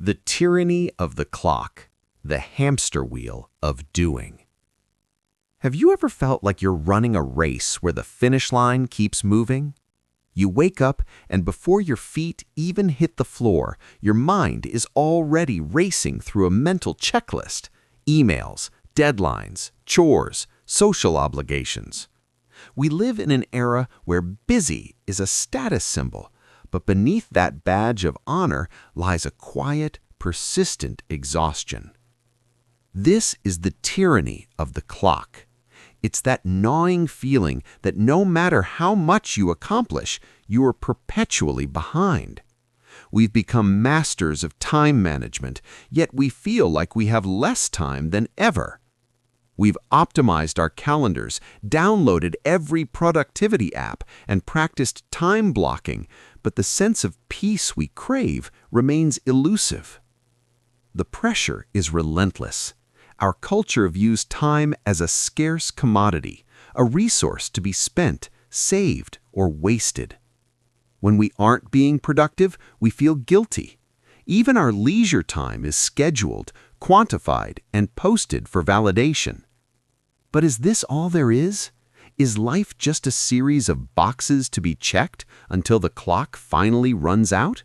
The tyranny of the clock, the hamster wheel of doing. Have you ever felt like you're running a race where the finish line keeps moving? You wake up, and before your feet even hit the floor, your mind is already racing through a mental checklist: emails, deadlines, chores, social obligations. We live in an era where busy is a status symbol, but beneath that badge of honor lies a quiet, persistent exhaustion. This is the tyranny of the clock. It's that gnawing feeling that no matter how much you accomplish, you are perpetually behind. We've become masters of time management, yet we feel like we have less time than ever. We've optimized our calendars, downloaded every productivity app, and practiced time blocking, but the sense of peace we crave remains elusive. The pressure is relentless. Our culture views time as a scarce commodity, a resource to be spent, saved, or wasted. When we aren't being productive, we feel guilty. Even our leisure time is scheduled, quantified, and posted for validation. But is this all there is? Is life just a series of boxes to be checked until the clock finally runs out?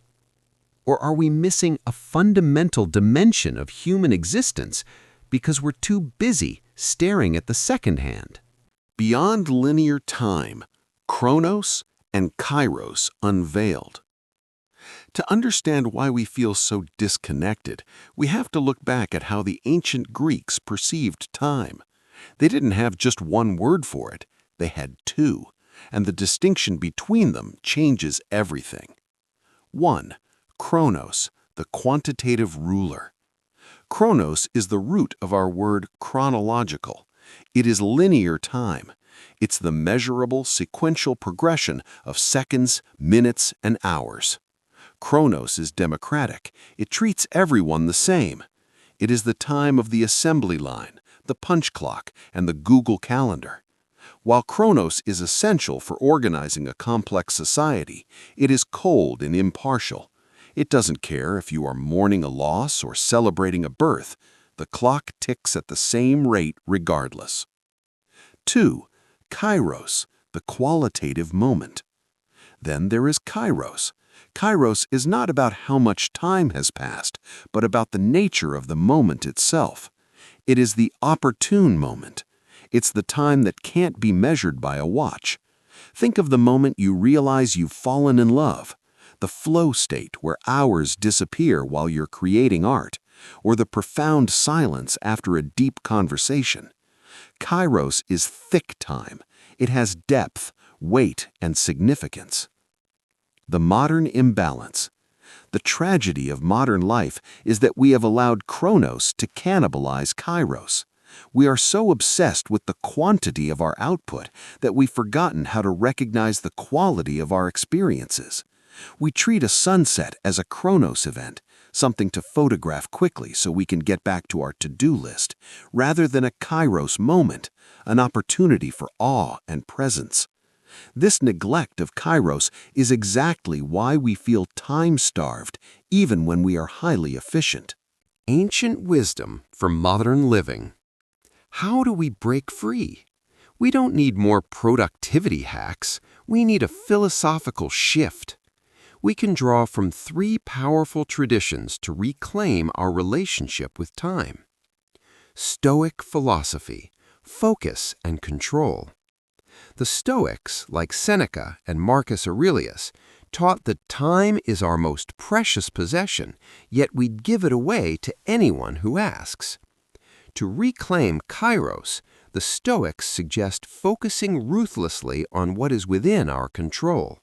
Or are we missing a fundamental dimension of human existence because we're too busy staring at the second hand? Beyond linear time, Chronos and Kairos unveiled. To understand why we feel so disconnected, we have to look back at how the ancient Greeks perceived time. They didn't have just one word for it, they had two, and the distinction between them changes everything. 1. Chronos, the quantitative ruler. Chronos is the root of our word chronological. It is linear time. It's the measurable, sequential progression of seconds, minutes, and hours. Chronos is democratic. It treats everyone the same. It is the time of the assembly line, the punch clock, and the Google Calendar. While Chronos is essential for organizing a complex society, it is cold and impartial. It doesn't care if you are mourning a loss or celebrating a birth. The clock ticks at the same rate regardless. 2. Kairos, the qualitative moment. Then there is Kairos. Kairos is not about how much time has passed, but about the nature of the moment itself. It is the opportune moment. It's the time that can't be measured by a watch. Think of the moment you realize you've fallen in love, the flow state where hours disappear while you're creating art, or the profound silence after a deep conversation. Kairos is thick time. It has depth, weight, and significance. The modern imbalance. The tragedy of modern life is that we have allowed Chronos to cannibalize Kairos. We are so obsessed with the quantity of our output that we've forgotten how to recognize the quality of our experiences. We treat a sunset as a Chronos event, something to photograph quickly so we can get back to our to-do list, rather than a Kairos moment, an opportunity for awe and presence. This neglect of Kairos is exactly why we feel time-starved, even when we are highly efficient. Ancient wisdom for modern living. How do we break free? We don't need more productivity hacks. We need a philosophical shift. We can draw from 3 powerful traditions to reclaim our relationship with time. Stoic philosophy, focus and control. The Stoics, like Seneca and Marcus Aurelius, taught that time is our most precious possession, yet we'd give it away to anyone who asks. To reclaim Kairos, the Stoics suggest focusing ruthlessly on what is within our control.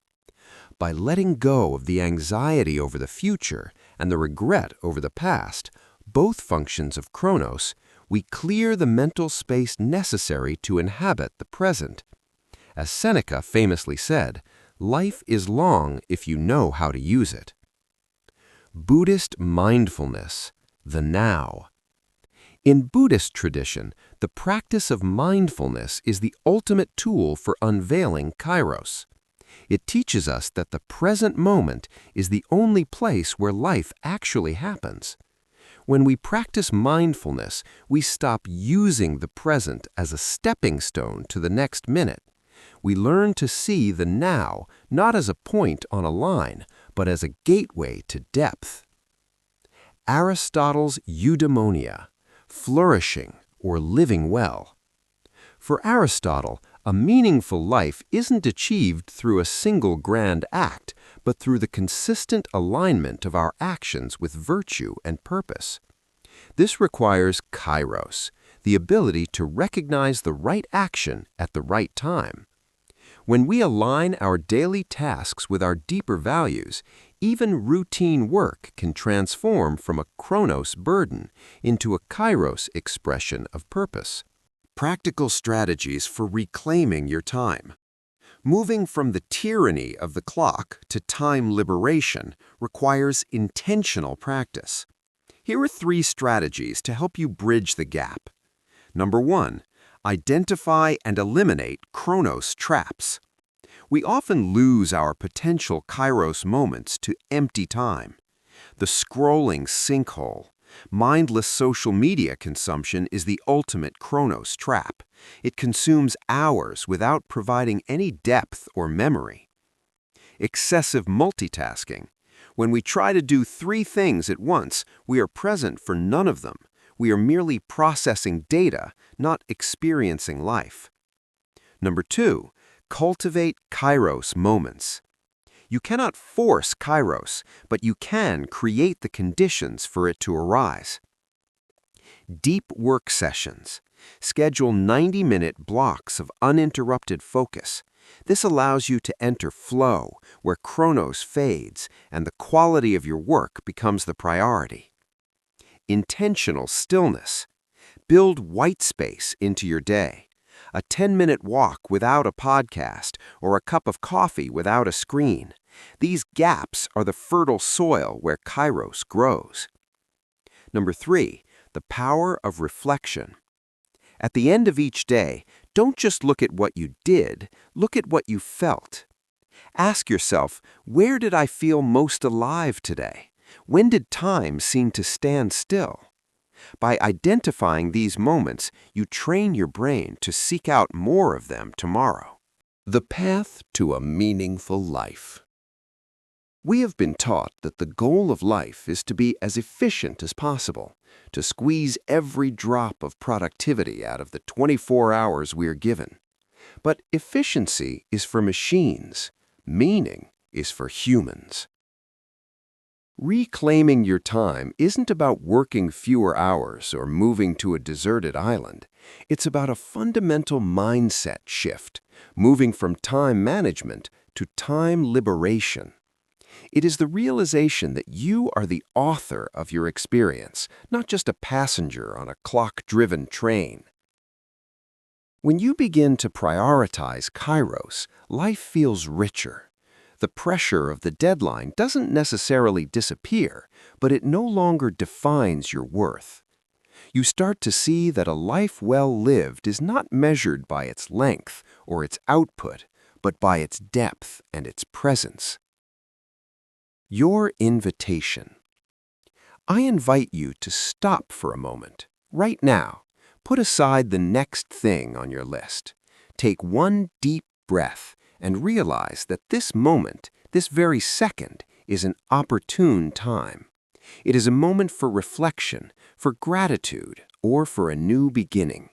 By letting go of the anxiety over the future and the regret over the past, both functions of Chronos, we clear the mental space necessary to inhabit the present. As Seneca famously said, life is long if you know how to use it. Buddhist mindfulness, the now. In Buddhist tradition, the practice of mindfulness is the ultimate tool for unveiling Kairos. It teaches us that the present moment is the only place where life actually happens. When we practice mindfulness, we stop using the present as a stepping stone to the next minute. We learn to see the now not as a point on a line, but as a gateway to depth. Aristotle's eudaimonia, flourishing or living well. For Aristotle, a meaningful life isn't achieved through a single grand act, but through the consistent alignment of our actions with virtue and purpose. This requires Kairos, the ability to recognize the right action at the right time. When we align our daily tasks with our deeper values, even routine work can transform from a Chronos burden into a Kairos expression of purpose. Practical strategies for reclaiming your time. Moving from the tyranny of the clock to time liberation requires intentional practice. Here are 3 strategies to help you bridge the gap. Number 1, identify and eliminate Chronos traps. We often lose our potential Kairos moments to empty time. The scrolling sinkhole. Mindless social media consumption is the ultimate Chronos trap. It consumes hours without providing any depth or memory. Excessive multitasking. When we try to do 3 things at once, we are present for none of them. We are merely processing data, not experiencing life. Number 2, cultivate Kairos moments. You cannot force Kairos, but you can create the conditions for it to arise. Deep work sessions. Schedule 90-minute blocks of uninterrupted focus. This allows you to enter flow, where Chronos fades and the quality of your work becomes the priority. Intentional stillness. Build white space into your day. A 10-minute walk without a podcast or a cup of coffee without a screen. These gaps are the fertile soil where Kairos grows. Number 3, the power of reflection. At the end of each day, don't just look at what you did, look at what you felt. Ask yourself, where did I feel most alive today? When did time seem to stand still? By identifying these moments, you train your brain to seek out more of them tomorrow. The path to a meaningful life. We have been taught that the goal of life is to be as efficient as possible, to squeeze every drop of productivity out of the 24 hours we are given. But efficiency is for machines. Meaning is for humans. Reclaiming your time isn't about working fewer hours or moving to a deserted island. It's about a fundamental mindset shift, moving from time management to time liberation. It is the realization that you are the author of your experience, not just a passenger on a clock-driven train. When you begin to prioritize Kairos, life feels richer. The pressure of the deadline doesn't necessarily disappear, but it no longer defines your worth. You start to see that a life well lived is not measured by its length or its output, but by its depth and its presence. Your invitation. I invite you to stop for a moment, right now. Put aside the next thing on your list. Take one deep breath and realize that this moment, this very second, is an opportune time. It is a moment for reflection, for gratitude, or for a new beginning.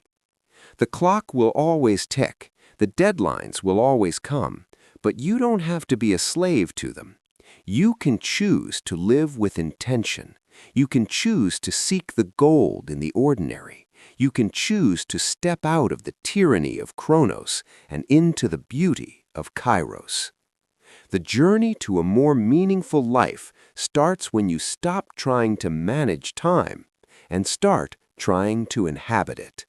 The clock will always tick, the deadlines will always come, but you don't have to be a slave to them. You can choose to live with intention. You can choose to seek the gold in the ordinary. You can choose to step out of the tyranny of Chronos and into the beauty of Kairos. The journey to a more meaningful life starts when you stop trying to manage time and start trying to inhabit it.